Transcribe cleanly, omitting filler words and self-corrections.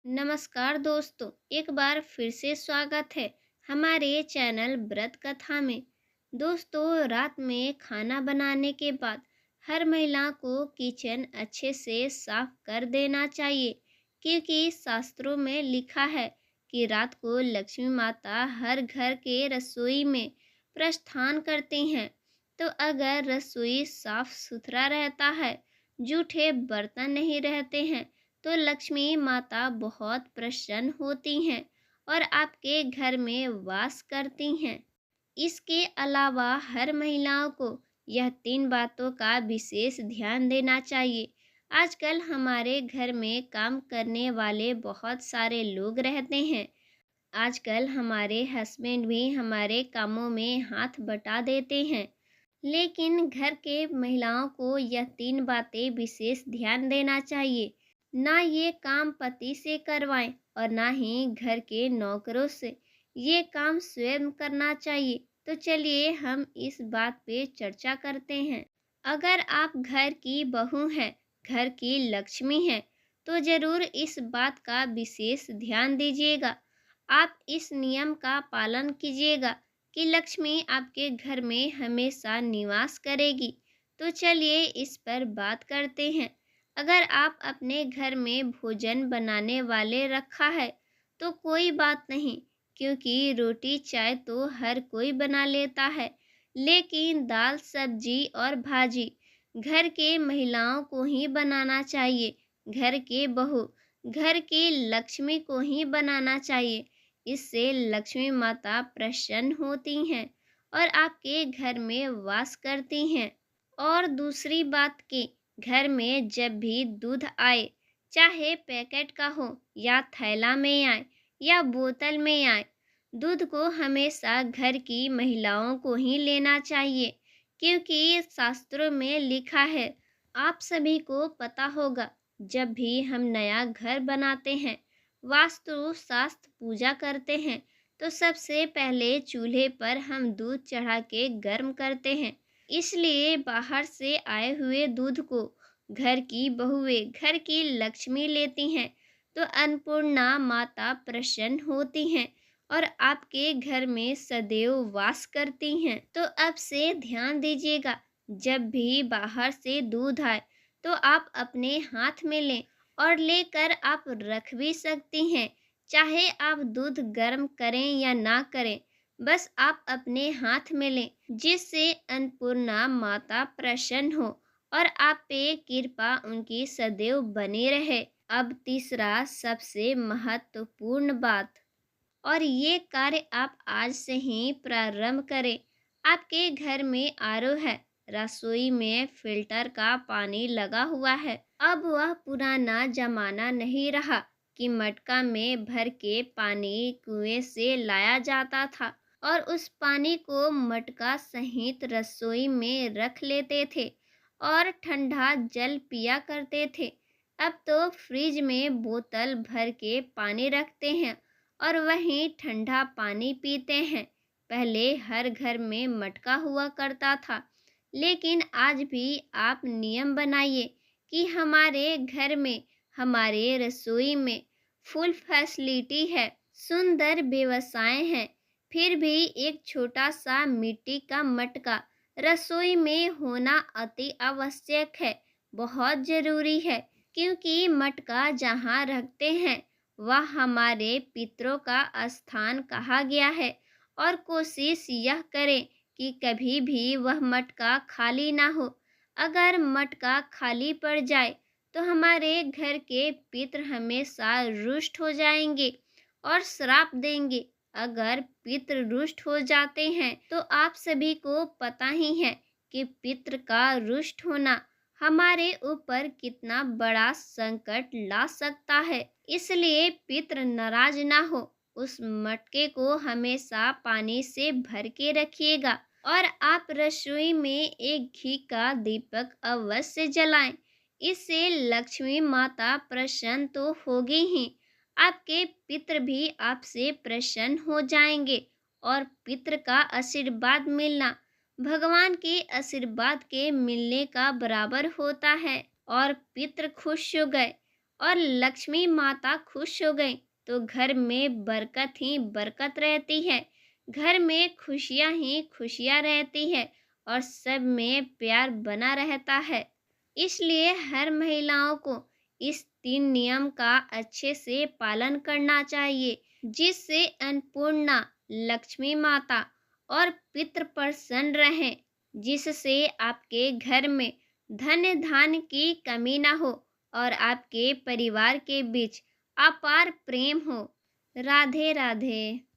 नमस्कार दोस्तों, एक बार फिर से स्वागत है हमारे चैनल व्रत कथा में। दोस्तों, रात में खाना बनाने के बाद हर महिला को किचन अच्छे से साफ कर देना चाहिए, क्योंकि शास्त्रों में लिखा है कि रात को लक्ष्मी माता हर घर के रसोई में प्रस्थान करती हैं। तो अगर रसोई साफ सुथरा रहता है, जूठे बर्तन नहीं रहते हैं, तो लक्ष्मी माता बहुत प्रसन्न होती हैं और आपके घर में वास करती हैं। इसके अलावा हर महिलाओं को यह तीन बातों का विशेष ध्यान देना चाहिए। आजकल हमारे घर में काम करने वाले बहुत सारे लोग रहते हैं। आजकल हमारे हस्बैंड भी हमारे कामों में हाथ बटा देते हैं, लेकिन घर के महिलाओं को यह तीन बातें विशेष ध्यान देना चाहिए। ना ये काम पति से करवाएं और ना ही घर के नौकरों से। ये काम स्वयं करना चाहिए। तो चलिए हम इस बात पे चर्चा करते हैं। अगर आप घर की बहू हैं, घर की लक्ष्मी हैं, तो ज़रूर इस बात का विशेष ध्यान दीजिएगा। आप इस नियम का पालन कीजिएगा कि लक्ष्मी आपके घर में हमेशा निवास करेगी। तो चलिए इस पर बात करते हैं। अगर आप अपने घर में भोजन बनाने वाले रखा है तो कोई बात नहीं, क्योंकि रोटी चाय तो हर कोई बना लेता है, लेकिन दाल सब्जी और भाजी घर के महिलाओं को ही बनाना चाहिए। घर के बहू, घर की लक्ष्मी को ही बनाना चाहिए। इससे लक्ष्मी माता प्रसन्न होती हैं और आपके घर में वास करती हैं। और दूसरी बात कि घर में जब भी दूध आए, चाहे पैकेट का हो या थैला में आए या बोतल में आए, दूध को हमेशा घर की महिलाओं को ही लेना चाहिए, क्योंकि शास्त्रों में लिखा है। आप सभी को पता होगा, जब भी हम नया घर बनाते हैं, वास्तु शास्त्र पूजा करते हैं, तो सबसे पहले चूल्हे पर हम दूध चढ़ा के गर्म करते हैं। इसलिए बाहर से आए हुए दूध को घर की बहुएं, घर की लक्ष्मी लेती हैं, तो अन्नपूर्णा माता प्रसन्न होती हैं और आपके घर में सदैव वास करती हैं। तो अब से ध्यान दीजिएगा, जब भी बाहर से दूध आए तो आप अपने हाथ में लें और लेकर आप रख भी सकती हैं। चाहे आप दूध गर्म करें या ना करें, बस आप अपने हाथ में लें, जिससे अन्नपूर्णा माता प्रसन्न हो और आप पे कृपा उनकी सदैव बनी रहे। अब तीसरा सबसे महत्वपूर्ण बात, और ये कार्य आप आज से ही प्रारंभ करें। आपके घर में आरओ है, रसोई में फिल्टर का पानी लगा हुआ है। अब वह पुराना जमाना नहीं रहा कि मटका में भर के पानी कुएं से लाया जाता था और उस पानी को मटका सहित रसोई में रख लेते थे और ठंडा जल पिया करते थे। अब तो फ्रिज में बोतल भर के पानी रखते हैं और वहीं ठंडा पानी पीते हैं। पहले हर घर में मटका हुआ करता था, लेकिन आज भी आप नियम बनाइए कि हमारे घर में, हमारे रसोई में फुल फैसिलिटी है, सुंदर व्यवसाय हैं, फिर भी एक छोटा सा मिट्टी का मटका रसोई में होना अति आवश्यक है, बहुत ज़रूरी है। क्योंकि मटका जहाँ रखते हैं वह हमारे पितरों का स्थान कहा गया है, और कोशिश यह करें कि कभी भी वह मटका खाली ना हो। अगर मटका खाली पड़ जाए तो हमारे घर के पितर हमेशा रुष्ट हो जाएंगे और श्राप देंगे। अगर पितर रुष्ट हो जाते हैं तो आप सभी को पता ही है कि पितर का रुष्ट होना हमारे ऊपर कितना बड़ा संकट ला सकता है। इसलिए पितर नाराज ना हो, उस मटके को हमेशा पानी से भर के रखिएगा और आप रसोई में एक घी का दीपक अवश्य जलाएं। इससे लक्ष्मी माता प्रसन्न तो होगी ही, आपके पितर भी आपसे प्रसन्न हो जाएंगे और पितर का आशीर्वाद मिलना भगवान के आशीर्वाद के मिलने का बराबर होता है। और पितर खुश हो गए और लक्ष्मी माता खुश हो गई तो घर में बरकत ही बरकत रहती है, घर में खुशियां ही खुशियां रहती है और सब में प्यार बना रहता है। इसलिए हर महिलाओं को इस 3 नियम का अच्छे से पालन करना चाहिए, जिससे अन्नपूर्णा, लक्ष्मी माता और पितृ प्रसन्न रहें, जिससे आपके घर में धन धान्य की कमी ना हो और आपके परिवार के बीच अपार प्रेम हो। राधे राधे।